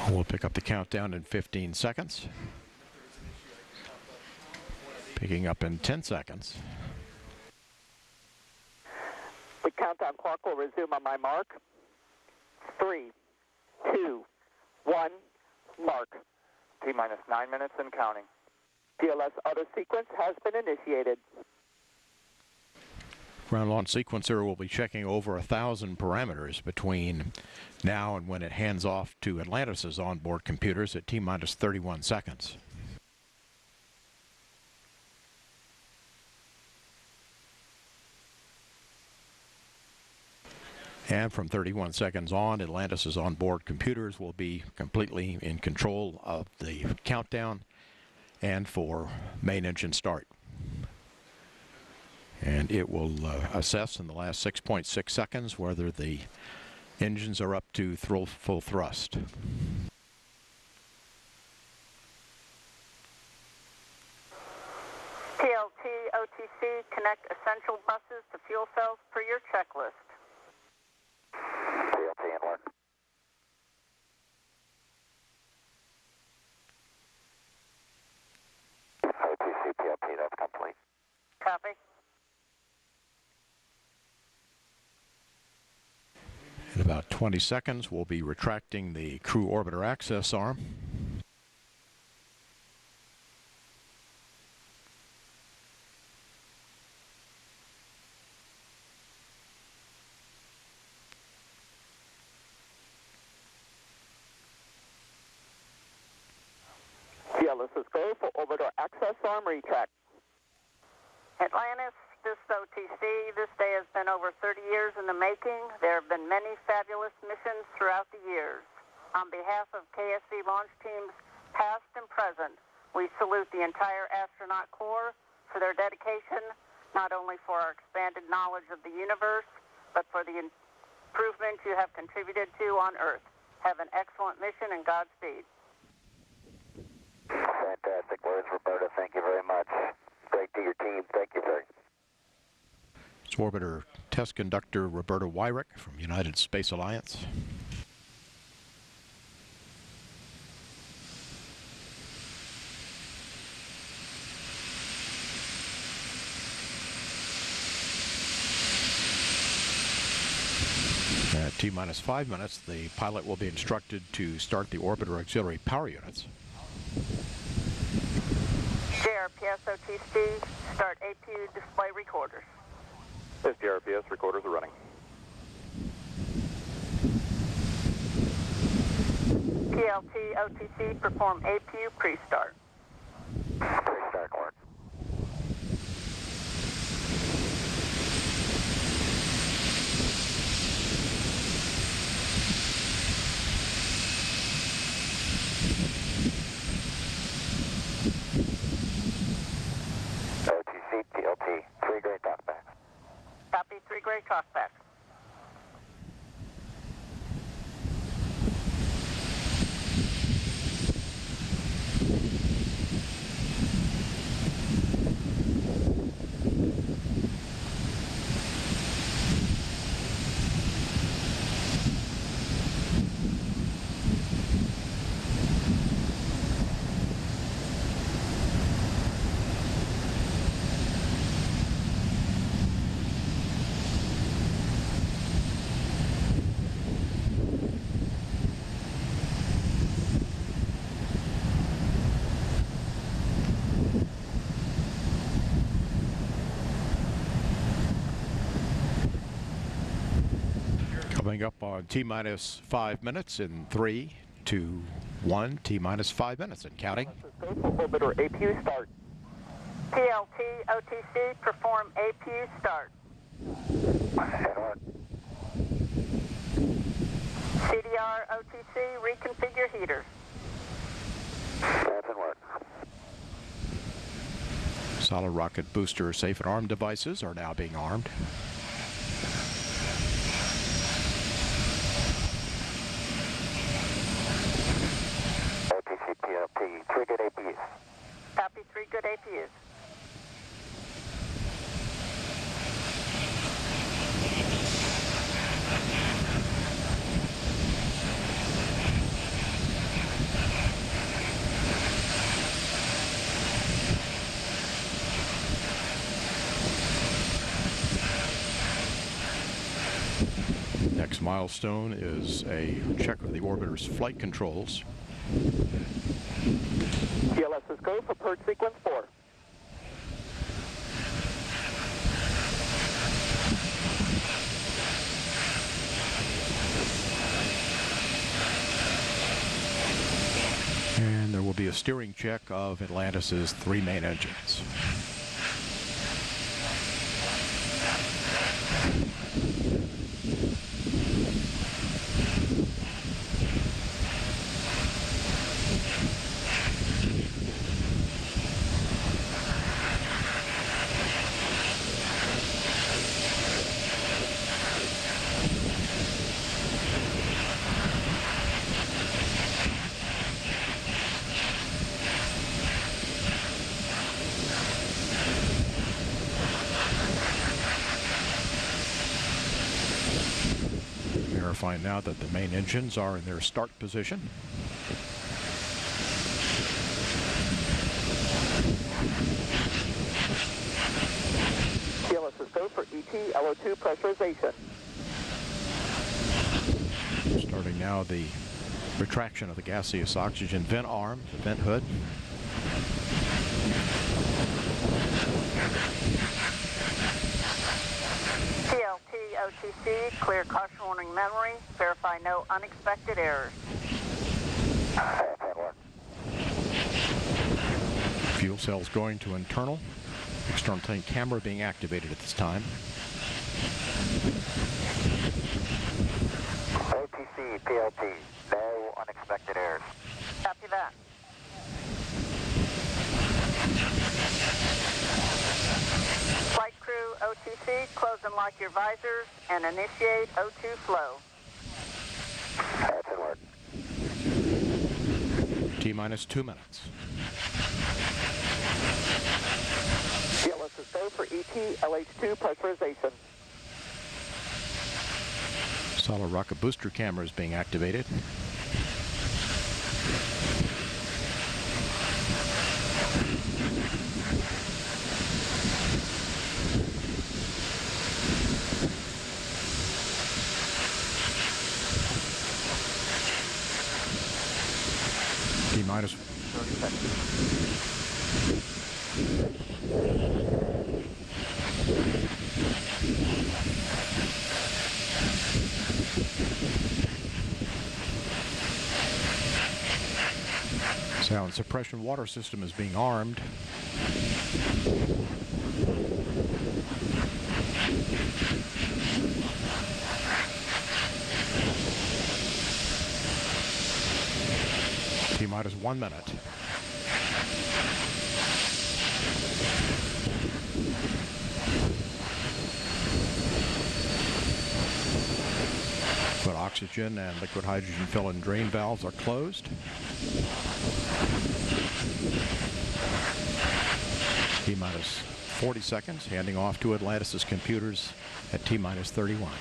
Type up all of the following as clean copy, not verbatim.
We'll pick up the countdown in 15 seconds. Picking up in 10 seconds. The countdown clock will resume on my mark. 3, 2, 1, mark. T-minus 9 minutes and counting. DLS auto sequence has been initiated. Ground launch sequencer will be checking over 1,000 parameters between now and when it hands off to Atlantis' onboard computers at T-minus 31 seconds. And from 31 seconds on, Atlantis' onboard computers will be completely in control of the countdown and for main engine start. And it will assess in the last 6.6 seconds whether the engines are up to full thrust. TLT, OTC, connect essential buses to fuel cells per your checklist. TLT in work. OTC, TLT, that's complete. Copy. In about 20 seconds, we'll be retracting the crew orbiter access arm. DLS is go for orbiter access arm retract. Atlantis, this OTC, this day has been over 30 years in the making. There have been many fabulous missions throughout the years. On behalf of KSC launch teams, past and present, we salute the entire astronaut corps for their dedication, not only for our expanded knowledge of the universe, but for the improvement you have contributed to on Earth. Have an excellent mission and Godspeed. Fantastic words, Roberta. Thank you very much. Great to your team. Thank you, sir. It's orbiter test conductor Roberta Wyrick from United Space Alliance. At T-minus 5 minutes, the pilot will be instructed to start the orbiter auxiliary power units. JRPS OTC, start APU display recorders. This JRPS recorders are running. PLT OTC, perform APU pre-start. Pre-start work. OTC, TLT, 3 gray talkbacks. Copy, 3 gray talkbacks. Coming up on T-minus 5 minutes in 3, 2, 1, T-minus 5 minutes and counting. Go for orbiter APU start. TLT OTC, perform APU start. CDR OTC, reconfigure heaters. That's in work. Solid rocket booster safe and arm devices are now being armed. OTC, TLT, 3 good APUs. Copy, 3 good APUs. milestone is a check of the orbiter's flight controls. GLS is go for purge sequence 4. And there will be a steering check of Atlantis's 3 main engines. Verifying now that the main engines are in their start position. GLS is go for ET LO2 pressurization. Starting now the retraction of the gaseous oxygen vent arm, the vent hood. TLT OTC, clear caution warning memory. Verify no unexpected errors. Fuel cells going to internal. External tank camera being activated at this time. OTC, PLT, no unexpected errors. Copy that. Flight crew OTC, close and lock your visors and initiate O2 flow. That's in work. T-minus 2 minutes. GLS is go for ET LH2 pressurization. Solid rocket booster camera is being activated. T-minus 30 seconds. sound suppression water system is being armed. T-minus 1 minute. But oxygen and liquid hydrogen fill and drain valves are closed. T-minus 40 seconds, handing off to Atlantis' computers at T-minus 31.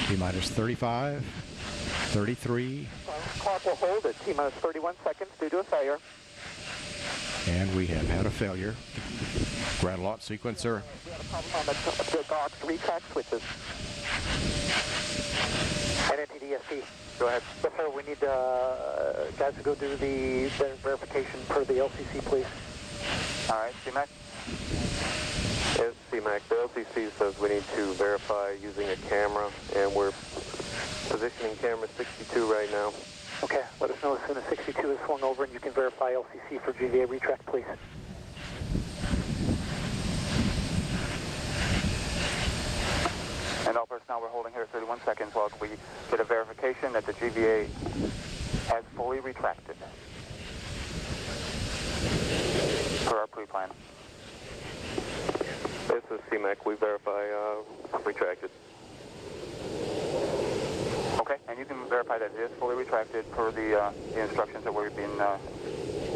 T-minus 35, 33. Clock will hold at T-minus 31 seconds due to a failure. And we have had a failure. Grad-Lot sequencer. We had a problem on the GOX retract switches. NNTDSP. Go ahead. Yes, sir. We need guys to go do the verification per the LCC, please. All right, CMAC? Yes, CMAC. The LCC says we need to verify using a camera, and we're positioning camera 62 right now. Okay, let us know as soon as 62 is swung over and you can verify LCC for GVA retract, please. And all personnel, we're holding here at 31 seconds while we get a verification that the GVA has fully retracted per our pre-plan. This is CMAC. We verify retracted. Okay, and you can verify that it is fully retracted per the instructions that we've been that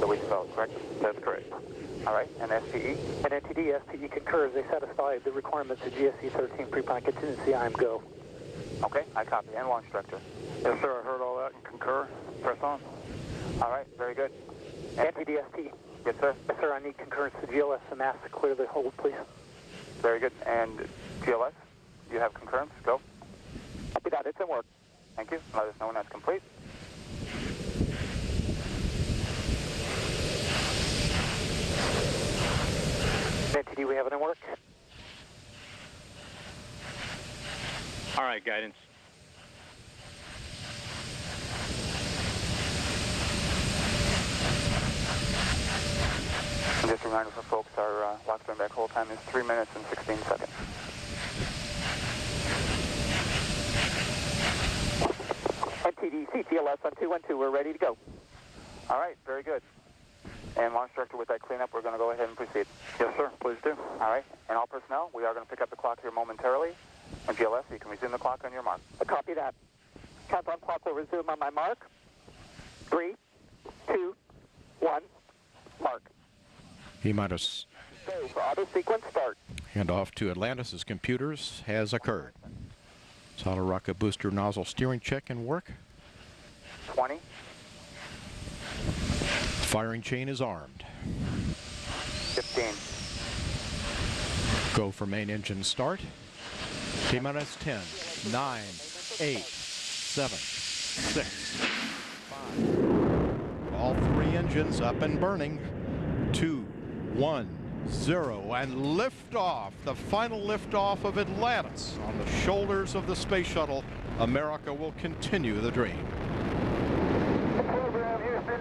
we developed, correct? That's correct. All right, and SPE? And NTD, SPE concurs. They satisfy the requirements of GSC 13 pre-plan contingency. I am go. Okay, I copy. And launch director? Yes, sir. I heard all that and concur. Press on. All right, very good. NTD, SPE. Yes, sir. Yes, sir. I need concurrence to GLS and mass to clear the hold, please. Very good. And GLS, you have concurrence? Go. Copy that. It's in work. Thank you. Let us know when that's complete. NTD, we have it in work. All right, guidance. And just a reminder for folks, our lock spin back hold time is 3 minutes and 16 seconds. NTD, CTLS on 212, we're ready to go. All right, very good. And launch director, with that cleanup, we're going to go ahead and proceed. Yes, sir. Please do. All right. And all personnel, we are going to pick up the clock here momentarily. And GLS, you can resume the clock on your mark. Copy that. Countdown clock will resume on my mark. 3, 2, 1, mark. E-minus Go for auto sequence start. handoff to Atlantis' computers has occurred. Solid rocket booster nozzle steering check and work. 20, Firing chain is armed. 15, Go for main engine start. T-minus 10, 9, 8, 7, 6, 5. All three engines up and burning. 2, 1, 0, and liftoff. The final liftoff of Atlantis on the shoulders of the space shuttle. America will continue the dream. Program, Houston.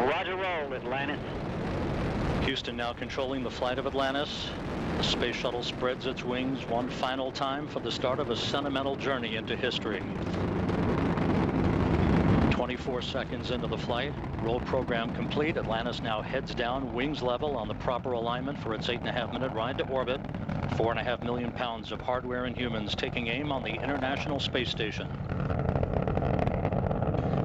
Roger roll, Atlantis. Houston now controlling the flight of Atlantis. The space shuttle spreads its wings one final time for the start of a sentimental journey into history. 24 seconds into the flight, roll program complete. Atlantis now heads down, wings level on the proper alignment for its 8.5-minute ride to orbit. 4.5 million pounds of hardware and humans taking aim on the International Space Station.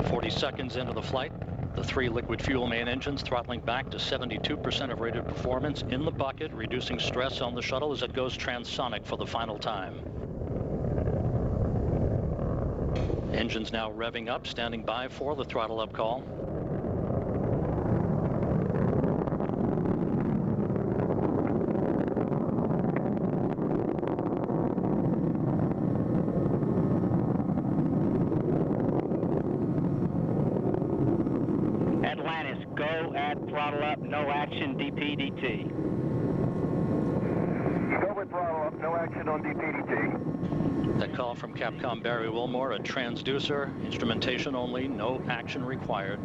40 seconds into the flight, the three liquid fuel main engines throttling back to 72% of rated performance in the bucket, reducing stress on the shuttle as it goes transonic for the final time. Engines now revving up, standing by for the throttle up call. Atlantis, go at throttle up, no action, DPDT. Go with throttle up, no action on DPDT. That call from Capcom Barry Wilmore, a transducer, instrumentation only, no action required.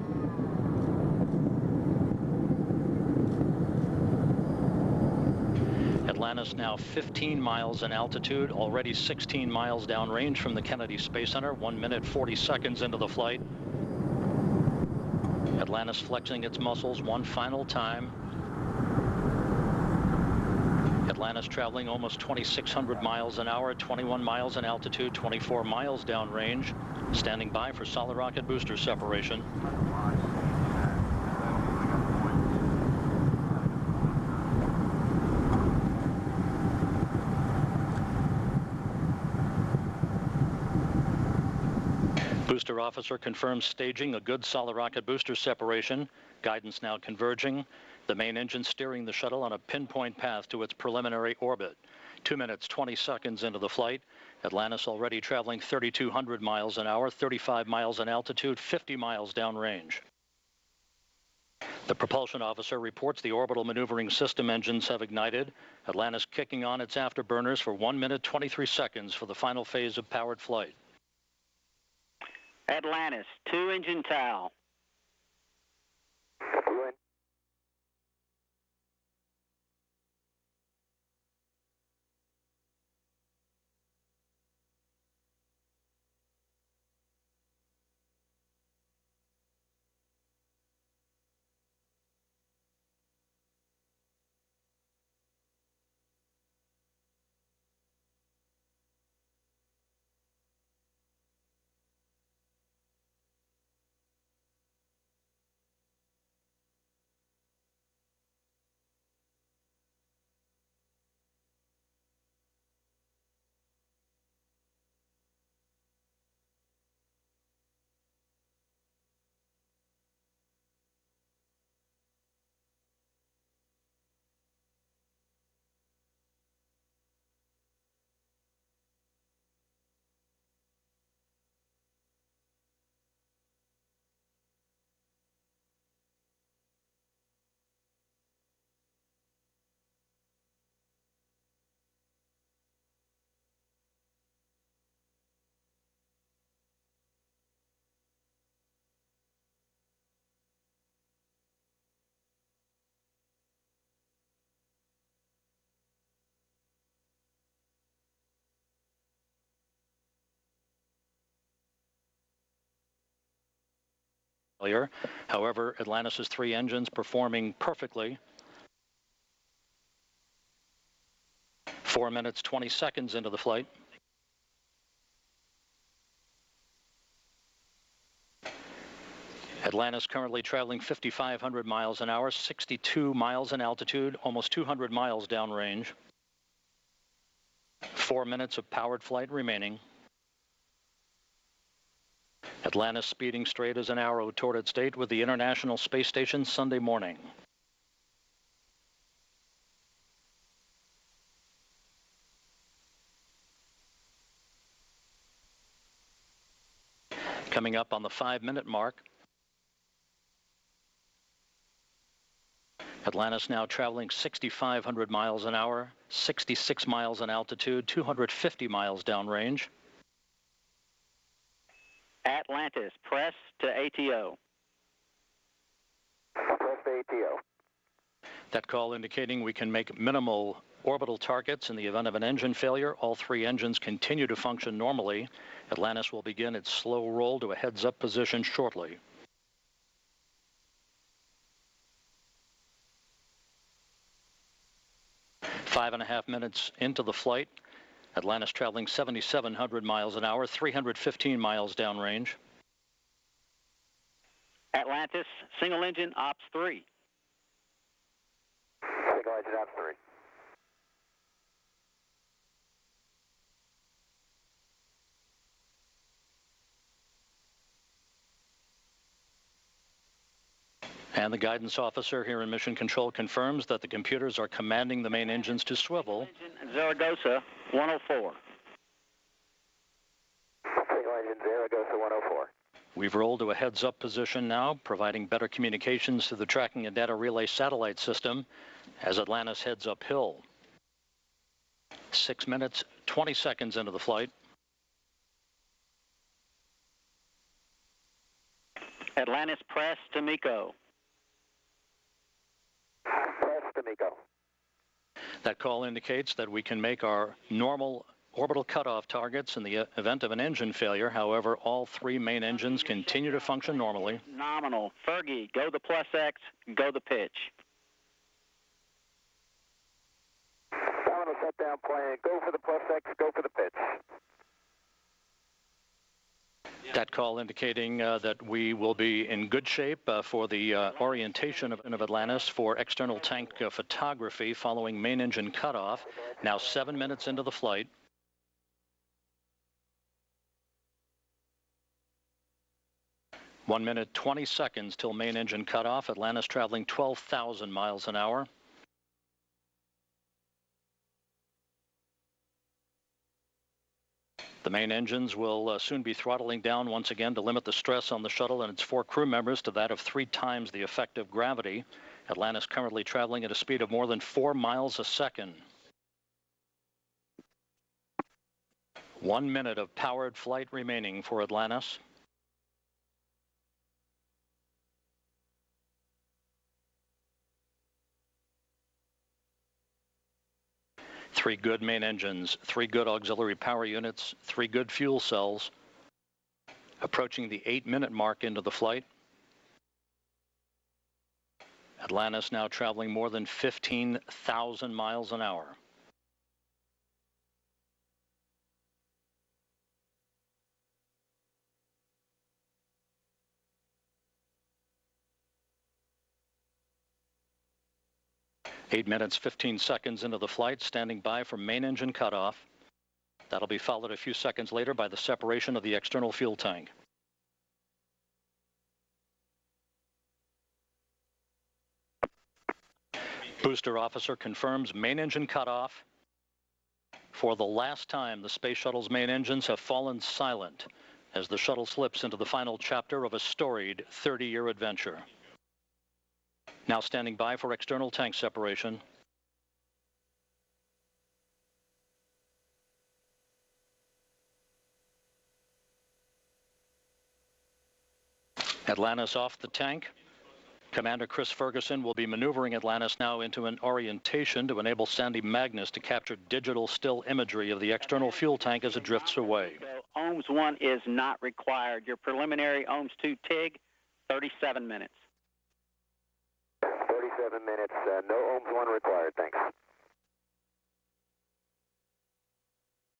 Atlantis now 15 miles in altitude, already 16 miles downrange from the Kennedy Space Center, 1 minute 40 seconds into the flight. Atlantis flexing its muscles one final time. Atlantis traveling almost 2,600 miles an hour, 21 miles in altitude, 24 miles downrange, standing by for solid rocket booster separation. Booster officer confirms staging a good solid rocket booster separation. Guidance now converging. The main engine steering the shuttle on a pinpoint path to its preliminary orbit. 2 minutes, 20 seconds into the flight. Atlantis already traveling 3,200 miles an hour, 35 miles in altitude, 50 miles downrange. The propulsion officer reports the orbital maneuvering system engines have ignited. Atlantis kicking on its afterburners for 1 minute, 23 seconds for the final phase of powered flight. Atlantis, 2-engine TOW. failure. However, Atlantis' 3 engines performing perfectly. 4 minutes, 20 seconds into the flight. Atlantis currently traveling 5,500 miles an hour, 62 miles in altitude, almost 200 miles downrange. 4 minutes of powered flight remaining. Atlantis speeding straight as an arrow toward its date with the International Space Station Sunday morning. Coming up on the 5-minute mark. Atlantis now traveling 6,500 miles an hour, 66 miles in altitude, 250 miles downrange. Atlantis, press to ATO. Press the ATO. That call indicating we can make minimal orbital targets in the event of an engine failure. All 3 engines continue to function normally. Atlantis will begin its slow roll to a heads-up position shortly. Five and a half minutes into the flight. Atlantis traveling 7,700 miles an hour, 315 miles downrange. Atlantis, single engine, ops 3. Single engine ops 3. And the guidance officer here in Mission Control confirms that the computers are commanding the main engines to swivel. Zaragoza, 104. Single engine Zaragoza 104. We've rolled to a heads-up position now, providing better communications to the tracking and data relay satellite system as Atlantis heads uphill. 6 minutes, 20 seconds into the flight. Atlantis, press to MECO. Press to MECO. That call indicates that we can make our normal orbital cutoff targets in the event of an engine failure. However, all 3 main engines continue to function normally. Nominal. Fergie, go the plus X, go the pitch. Nominal set down plan. Go for the plus X, go for the pitch. That call indicating that we will be in good shape for the orientation of Atlantis for external tank photography following main engine cutoff. Now 7 minutes into the flight. One minute, 20 seconds till main engine cutoff. Atlantis traveling 12,000 miles an hour. The main engines will soon be throttling down once again to limit the stress on the shuttle and its 4 crew members to that of 3 times the effective gravity. Atlantis currently traveling at a speed of more than 4 miles a second. 1 minute of powered flight remaining for Atlantis. Three good main engines, 3 good auxiliary power units, 3 good fuel cells. Approaching the 8-minute mark into the flight. Atlantis now traveling more than 15,000 miles an hour. Eight minutes, 15 seconds into the flight, standing by for main engine cutoff. That'll be followed a few seconds later by the separation of the external fuel tank. Booster officer confirms main engine cutoff. For the last time, the Space Shuttle's main engines have fallen silent as the shuttle slips into the final chapter of a storied 30-year adventure. Now standing by for external tank separation. Atlantis off the tank. Commander Chris Ferguson will be maneuvering Atlantis now into an orientation to enable Sandy Magnus to capture digital still imagery of the external fuel tank as it drifts away. OMS 1 is not required. Your preliminary OMS 2 TIG 37 minutes. 37 minutes, no ohms 1 required, thanks.